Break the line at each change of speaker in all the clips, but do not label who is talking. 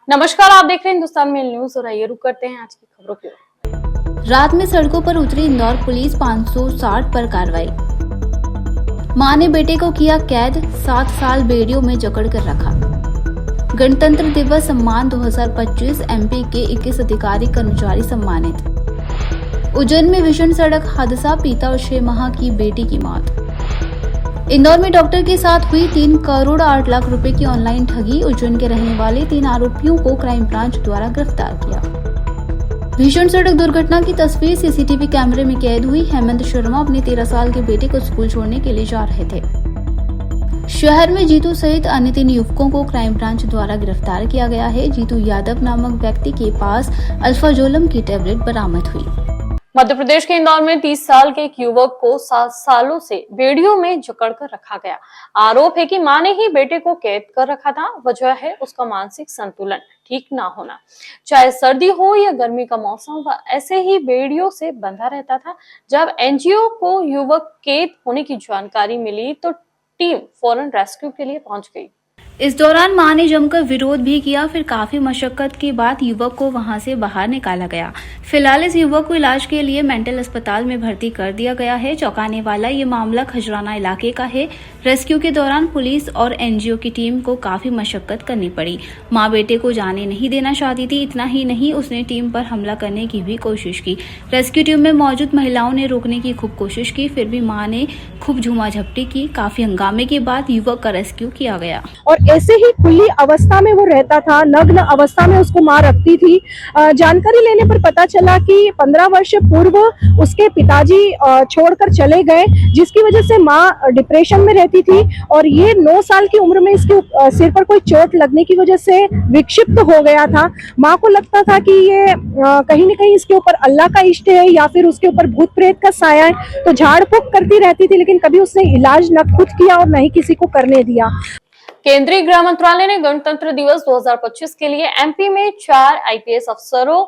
नमस्कार, आप देख रहे हैं हिंदुस्तान मेल न्यूज और आइए रुक करते हैं आज की खबरों की ओर।
रात में सड़कों पर उतरी इंदौर पुलिस, 560 पर कार्रवाई। मां ने बेटे को किया कैद, 7 साल बेड़ियों में जकड़ कर रखा। गणतंत्र दिवस सम्मान 2025, एमपी के 21 अधिकारी कर्मचारी सम्मानित। उज्जैन में भीषण सड़क हादसा, पिता और 6 माह की बेटी की मौत। इंदौर में डॉक्टर के साथ हुई 3 करोड़ 8 लाख रुपए की ऑनलाइन ठगी, उज्जैन के रहने वाले 3 आरोपियों को क्राइम ब्रांच द्वारा गिरफ्तार किया। भीषण सड़क दुर्घटना की तस्वीर सीसीटीवी कैमरे में कैद हुई। हेमंत शर्मा अपने 13 साल के बेटे को स्कूल छोड़ने के लिए जा रहे थे। शहर में जीतू सहित अन्य 3 युवकों को क्राइम ब्रांच द्वारा गिरफ्तार किया गया है। जीतू यादव नामक व्यक्ति के पास अल्फाजोलम की टैबलेट बरामद हुई।
मध्य प्रदेश के इंदौर में 30 साल के एक युवक को 7 सालों से बेड़ियों में जकड़कर रखा गया। आरोप है कि मां ने ही बेटे को कैद कर रखा था। वजह है उसका मानसिक संतुलन ठीक ना होना। चाहे सर्दी हो या गर्मी का मौसम, वह ऐसे ही बेड़ियों से बंधा रहता था। जब एनजीओ को युवक कैद होने की जानकारी मिली तो टीम फौरन रेस्क्यू के लिए पहुंच गई।
इस दौरान मां ने जमकर विरोध भी किया। फिर काफी मशक्कत के बाद युवक को वहां से बाहर निकाला गया। फिलहाल इस युवक को इलाज के लिए मेंटल अस्पताल में भर्ती कर दिया गया है। चौंकाने वाला ये मामला खजराना इलाके का है। रेस्क्यू के दौरान पुलिस और एनजीओ की टीम को काफी मशक्कत करनी पड़ी। मां बेटे को जाने नहीं देना चाहती थी। इतना ही नहीं, उसने टीम पर हमला करने की भी कोशिश की। रेस्क्यू टीम में मौजूद महिलाओं ने रोकने की खूब कोशिश की, फिर भी मां ने खूब झूमा झपटी की। काफी हंगामे के बाद युवक का रेस्क्यू किया गया
और ऐसे ही खुली अवस्था में वो रहता था, नग्न अवस्था में उसको मां रखती थी। जानकारी लेने पर पता चला कि 15 वर्ष पूर्व उसके पिताजी छोड़कर चले गए, जिसकी वजह से मां डिप्रेशन में रहती थी। और ये 9 साल की उम्र में इसके सिर पर कोई चोट लगने की वजह से विक्षिप्त हो गया था। मां को लगता था कि ये कहीं न कहीं इसके ऊपर अल्लाह का इष्ट है या फिर उसके ऊपर भूत प्रेत का साया है, तो झाड़ फूक करती रहती थी, लेकिन कभी उसने इलाज न खुद किया और न ही किसी को करने दिया।
केंद्रीय गृह मंत्रालय ने गणतंत्र दिवस 2025 के लिए एमपी में 4 आईपीएस अफसरों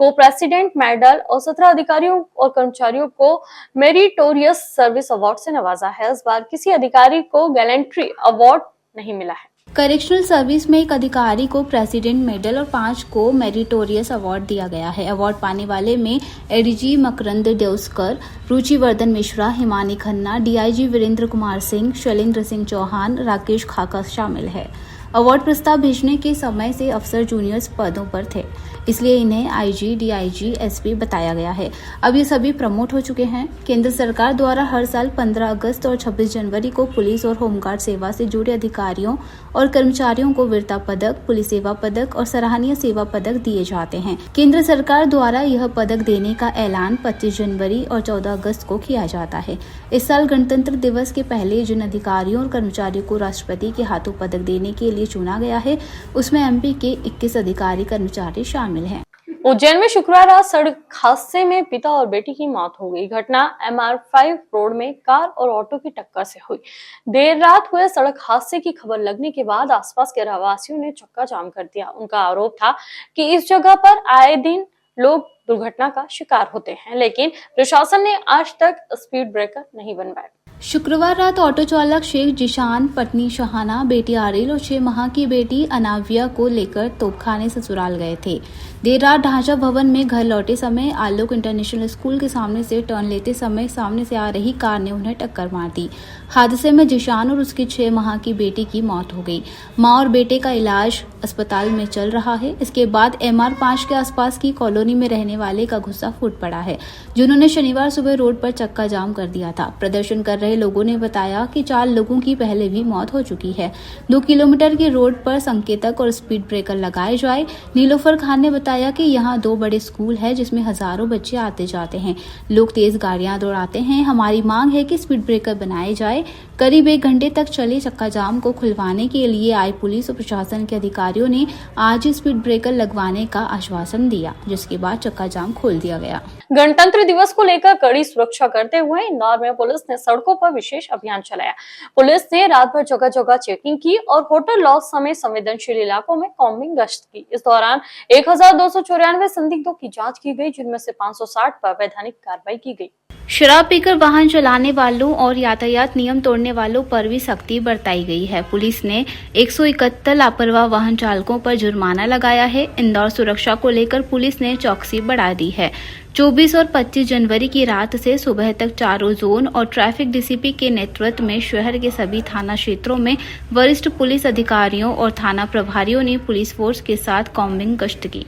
को प्रेसिडेंट मेडल और 17 अधिकारियों और कर्मचारियों को मेरिटोरियस सर्विस अवार्ड से नवाजा है। इस बार किसी अधिकारी को गैलेंट्री अवार्ड नहीं मिला है।
करेक्शनल सर्विस में एक अधिकारी को प्रेसिडेंट मेडल और 5 को मेरिटोरियस अवार्ड दिया गया है। अवार्ड पाने वाले में एडीजी मकरंद देउस्कर, रुचिवर्धन मिश्रा, हिमानी खन्ना, डीआईजी वीरेंद्र कुमार सिंह, शैलेंद्र सिंह चौहान, राकेश खाका शामिल है। अवार्ड प्रस्ताव भेजने के समय से अफसर जूनियर्स पदों पर थे, इसलिए इन्हें आईजी, डीआईजी, एसपी बताया गया है। अब ये सभी प्रमोट हो चुके हैं। केंद्र सरकार द्वारा हर साल 15 अगस्त और 26 जनवरी को पुलिस और होमगार्ड सेवा से जुड़े अधिकारियों और कर्मचारियों को वीरता पदक, पुलिस सेवा पदक और सराहनीय सेवा पदक दिए जाते हैं। केंद्र सरकार द्वारा यह पदक देने का ऐलान 25 जनवरी और 14 अगस्त को किया जाता है। इस साल गणतंत्र दिवस के पहले जिन अधिकारियों और कर्मचारियों को राष्ट्रपति के हाथों पदक देने के लिए चुना गया है, उसमें एमपी के 21 अधिकारी कर्मचारी शामिल हैं।
उज्जैन में शुक्रवार रात सड़क हादसे में पिता और बेटी की मौत हो गई। घटना MR5 रोड में कार और ऑटो की टक्कर से हुई। देर रात हुए सड़क हादसे की खबर लगने के बाद आसपास के रहवासियों ने चक्का जाम कर दिया। उनका आरोप था कि इस जगह पर आए दिन लोग दुर्घटना का शिकार होते हैं, लेकिन प्रशासन ने आज तक स्पीड ब्रेकर नहीं बनवाए।
शुक्रवार रात ऑटो चालक शेख जिशान, पत्नी शहाना, बेटी आरिल और 6 माह की बेटी अनाविया को लेकर तोपखाने ससुराल गए थे। देर रात ढांचा भवन में घर लौटे समय आलोक इंटरनेशनल स्कूल के सामने से टर्न लेते समय सामने से आ रही कार ने उन्हें टक्कर मार दी। हादसे में जिशान और उसकी 6 माह की बेटी की मौत हो गई। मां और बेटे का इलाज अस्पताल में चल रहा है। इसके बाद MR5 के आसपास की कॉलोनी में रहने वाले का गुस्सा फूट पड़ा है, जिन्होंने शनिवार सुबह रोड पर चक्का जाम कर दिया था। प्रदर्शन कर रहे लोगों ने बताया कि 4 लोगों की पहले भी मौत हो चुकी है। 2 किलोमीटर की रोड पर संकेतक और स्पीड ब्रेकर लगाए जाए। नीलोफर खान ने बताया कि यहाँ 2 बड़े स्कूल है, जिसमें हजारों बच्चे आते जाते हैं। लोग तेज गाड़ियां दौड़ाते हैं। हमारी मांग है कि स्पीड ब्रेकर बनाए जाए। करीब 1 घंटे तक चले चक्का जाम को खुलवाने के लिए आए पुलिस और प्रशासन के अधिकारियों ने आज ही स्पीड ब्रेकर लगवाने का आश्वासन दिया, जिसके बाद चक्का जाम खोल दिया गया।
गणतंत्र दिवस को लेकर कड़ी सुरक्षा करते हुए इंदौर में पुलिस ने सड़कों पर विशेष अभियान चलाया। पुलिस ने रात भर जगह जगह चेकिंग की और होटल लॉज समेत संवेदनशील इलाकों में कॉम्बिंग गश्त की। इस दौरान 1294 संदिग्धों की जांच की गई, जिनमें से 560 पर वैधानिक कार्रवाई की गई।
शराब पीकर वाहन चलाने वालों और यातायात नियम तोड़ने वालों पर भी सख्ती बरताई गई है। पुलिस ने 171 लापरवाह वाहन चालकों पर जुर्माना लगाया है। इंदौर सुरक्षा को लेकर पुलिस ने चौकसी बढ़ा दी है। 24 और 25 जनवरी की रात से सुबह तक चारों जोन और ट्रैफिक डीसीपी के नेतृत्व में शहर के सभी थाना क्षेत्रों में वरिष्ठ पुलिस अधिकारियों और थाना प्रभारियों ने पुलिस फोर्स के साथ कॉम्बिंग गश्त की।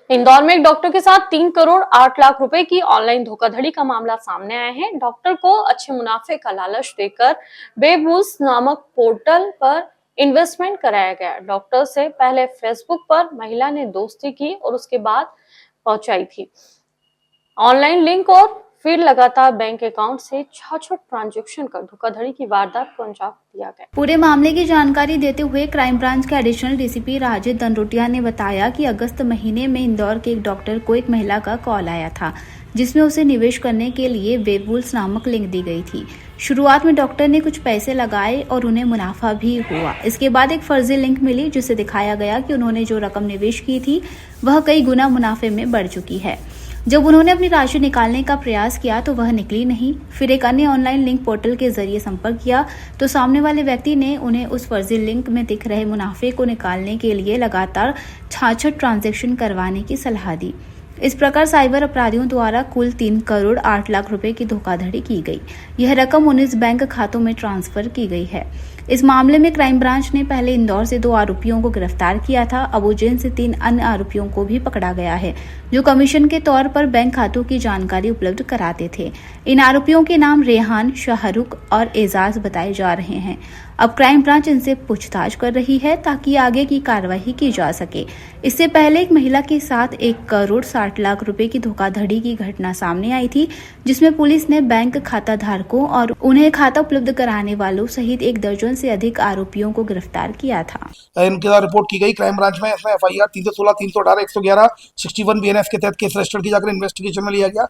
इंदौर में एक डॉक्टर के साथ 3 करोड़ 8 लाख रुपए की ऑनलाइन धोखाधड़ी का मामला सामने आया है। डॉक्टर को अच्छे मुनाफे का लालच देकर बेबूल्स नामक पोर्टल पर इन्वेस्टमेंट कराया गया। डॉक्टर से पहले फेसबुक पर महिला ने दोस्ती की और उसके बाद पहुंचाई थी ऑनलाइन लिंक और फिर लगातार बैंक अकाउंट से छोटे ट्रांजैक्शन कर धोखाधड़ी की वारदात को अंजाम दिया गया।
पूरे मामले की जानकारी देते हुए क्राइम ब्रांच के एडिशनल डीसीपी राजेश दंडोतिया ने बताया कि अगस्त महीने में इंदौर के एक डॉक्टर को एक महिला का कॉल आया था, जिसमें उसे निवेश करने के लिए वेबुल्स नामक लिंक दी गई थी। शुरुआत में डॉक्टर ने कुछ पैसे लगाए और उन्हें मुनाफा भी हुआ। इसके बाद एक फर्जी लिंक मिली जिससे दिखाया गया कि उन्होंने जो रकम निवेश की थी वह कई गुना मुनाफे में बढ़ चुकी है। जब उन्होंने अपनी राशि निकालने का प्रयास किया तो वह निकली नहीं। फिर एक अन्य ऑनलाइन लिंक पोर्टल के जरिए संपर्क किया तो सामने वाले व्यक्ति ने उन्हें उस फर्जी लिंक में दिख रहे मुनाफे को निकालने के लिए लगातार 66 ट्रांजैक्शन करवाने की सलाह दी। इस प्रकार साइबर अपराधियों द्वारा कुल 3 करोड़ 8 लाख रुपए की धोखाधड़ी की गई। यह रकम 19 बैंक खातों में ट्रांसफर की गई है। इस मामले में क्राइम ब्रांच ने पहले इंदौर से 2 आरोपियों को गिरफ्तार किया था। अब उज्जैन से 3 अन्य आरोपियों को भी पकड़ा गया है, जो कमीशन के तौर पर बैंक खातों की जानकारी उपलब्ध कराते थे। इन आरोपियों के नाम रेहान, शाहरुख और एजाज बताए जा रहे हैं। अब क्राइम ब्रांच इनसे पूछताछ कर रही है ताकि आगे की कार्रवाई की जा सके। इससे पहले एक महिला के साथ 1 करोड़ 60 लाख रुपए की धोखाधड़ी की घटना सामने आई थी, जिसमें पुलिस ने बैंक खाता धारकों और उन्हें खाता उपलब्ध कराने वालों सहित 1 दर्जन से अधिक आरोपियों को गिरफ्तार किया था।
इनके द्वारा रिपोर्ट की गई क्राइम ब्रांच में। इसमें FIR 316, 318, 111, 61 BNF के तहत केस रजिस्टर किया जाकर इन्वेस्टिगेशन में लिया गया।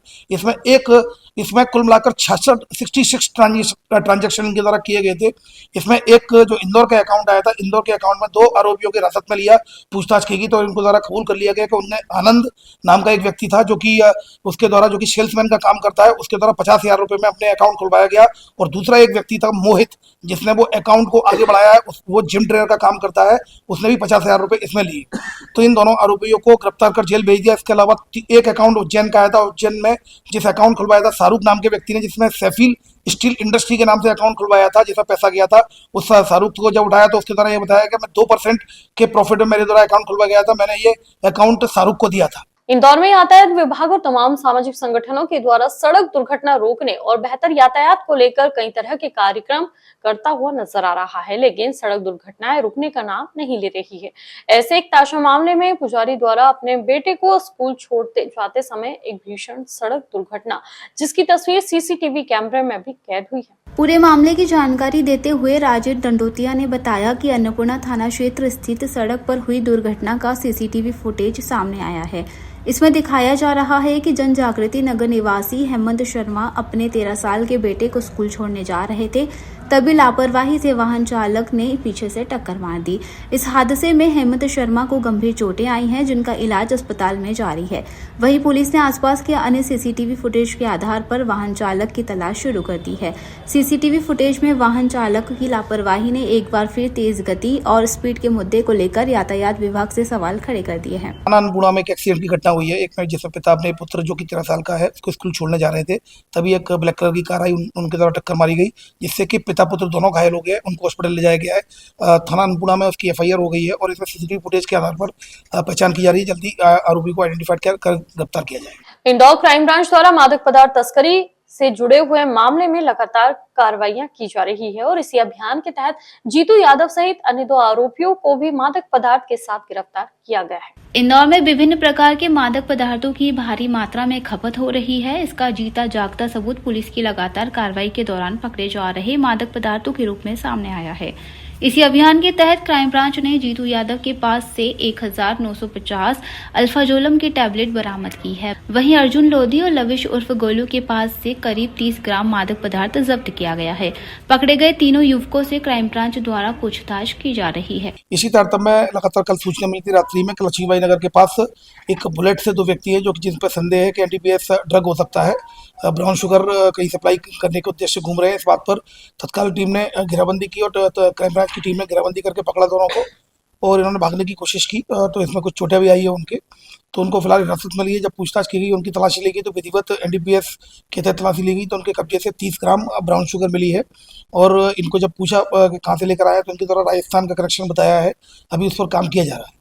इसमें कुल मिलाकर 66 ट्रांजेक्शन इनके द्वारा किए गए थे। इसमें एक जो इंदौर का अकाउंट आया था, इंदौर के अकाउंट में 2 आरोपियों के हिरासत में लिया, पूछताछ की गई तो इनको द्वारा कबूल कर लिया गया कि उनने आनंद नाम का एक व्यक्ति था जो कि उसके द्वारा जो कि सेल्समैन का काम करता है, उसके द्वारा 50,000 रुपए में अपने अकाउंट खुलवाया गया। और दूसरा एक व्यक्ति था मोहित, जिसने वो अकाउंट को आगे बढ़ाया है, वो जिम ट्रेनर का काम करता है, उसने भी 50,000 रुपए इसमें लिए। तो इन दोनों आरोपियों को गिरफ्तार कर जेल भेज दिया। इसके अलावा एक अकाउंट उज्जैन का आया था। उज्जैन में जिस अकाउंट खुलवाया था शाहरुख नाम के व्यक्ति ने, जिसमें सैफिल स्टील इंडस्ट्री के नाम से अकाउंट खुलवाया था, जिसमें पैसा गया था, उस शाहरुख को जब उठाया तो उसके द्वारा ये बताया कि मैं 2% के प्रॉफिट में मेरे द्वारा अकाउंट खुलवा गया था, मैंने ये अकाउंट शाहरुख को दिया था।
इंदौर में यातायात विभाग और तमाम सामाजिक संगठनों के द्वारा सड़क दुर्घटना रोकने और बेहतर यातायात को लेकर कई तरह के कार्यक्रम करता हुआ नजर आ रहा है, लेकिन सड़क दुर्घटनाएं रुकने का नाम नहीं ले रही है। ऐसे एक ताजा मामले में पुजारी द्वारा अपने बेटे को स्कूल छोड़ते जाते समय एक भीषण सड़क दुर्घटना, जिसकी तस्वीर सीसीटीवी कैमरे में भी कैद हुई है।
पूरे मामले की जानकारी देते हुए राजेश दंडोतिया ने बताया कि अन्नपूर्णा थाना क्षेत्र स्थित सड़क पर हुई दुर्घटना का सीसीटीवी फुटेज सामने आया है। इसमें दिखाया जा रहा है कि जन जागृति नगर निवासी हेमंत शर्मा अपने 13 साल के बेटे को स्कूल छोड़ने जा रहे थे, तभी लापरवाही से वाहन चालक ने पीछे से टक्कर मार दी। इस हादसे में हेमंत शर्मा को गंभीर चोटें आई हैं, जिनका इलाज अस्पताल में जारी है। वहीं पुलिस ने आसपास के अन्य सीसीटीवी फुटेज के आधार पर वाहन चालक की तलाश शुरू कर दी है। सीसीटीवी फुटेज में वाहन चालक की लापरवाही ने एक बार फिर तेज गति और स्पीड के मुद्दे को लेकर यातायात विभाग से सवाल खड़े कर दिए हैं।
अनपुरा में एक एक्सीडेंट की घटना हुई है। एक में जिसमें पिता अपने पुत्र जो कि 13 साल का है उसको स्कूल छोड़ने जा रहे थे, तभी एक ब्लैक कलर की कार आई, उनके द्वारा टक्कर मारी गई, जिससे कि पिता पुत्र दोनों घायल हो गए। उनको हॉस्पिटल ले जाया गया है। थाना अनपुरा में उसकी FIR हो गई है और इसमें सीसीटीवी फुटेज के आधार पर पहचान की जा रही है। जल्दी आरोपी को आइडेंटिफाइड कर गिरफ्तार किया जाएगा।
इंदौर क्राइम ब्रांच द्वारा मादक पदार्थ तस्करी से जुड़े हुए मामले में लगातार कार्रवाइयां की जा रही है और इसी अभियान के तहत जीतू यादव सहित अन्य 2 आरोपियों को भी मादक पदार्थ के साथ गिरफ्तार किया गया है।
इंदौर में विभिन्न प्रकार के मादक पदार्थों की भारी मात्रा में खपत हो रही है। इसका जीता जागता सबूत पुलिस की लगातार कार्रवाई के दौरान पकड़े जा रहे मादक पदार्थों के रूप में सामने आया है। इसी अभियान के तहत क्राइम ब्रांच ने जीतू यादव के पास से 1950 अल्फाजोलम की टैबलेट बरामद की है। वहीं अर्जुन लोधी और लविश उर्फ गोलू के पास से करीब 30 ग्राम मादक पदार्थ जब्त किया गया है। पकड़े गए तीनों युवकों से क्राइम ब्रांच द्वारा पूछताछ की जा रही है।
इसी तारतम्य में लगातार कल सूचना मिली थी रात्रि में लक्ष्मीबाई नगर के पास एक बुलेट से 2 व्यक्ति है जो कि जिन पर संदेह है कि एनडीपीएस ड्रग हो सकता है, ब्राउन शुगर कहीं सप्लाई करने के उद्देश्य से घूम रहे हैं। इस बात पर तत्काल टीम ने घेराबंदी की और क्राइम ब्रांच की टीम ने घेराबंदी करके पकड़ा दोनों को और इन्होंने भागने की कोशिश की, तो इसमें कुछ चोटें भी आई है उनके, तो उनको फिलहाल हिरासत में ली है। जब पूछताछ की गई, उनकी तलाशी ली गई तो विधिवत एनडीपीएस के तहत तलाशी ली गई तो उनके कब्जे से 30 ग्राम ब्राउन शुगर मिली है और इनको जब पूछा कहाँ से लेकर आया तो उनकी तरह राजस्थान का कनेक्शन बताया है। अभी उस पर काम किया जा रहा है।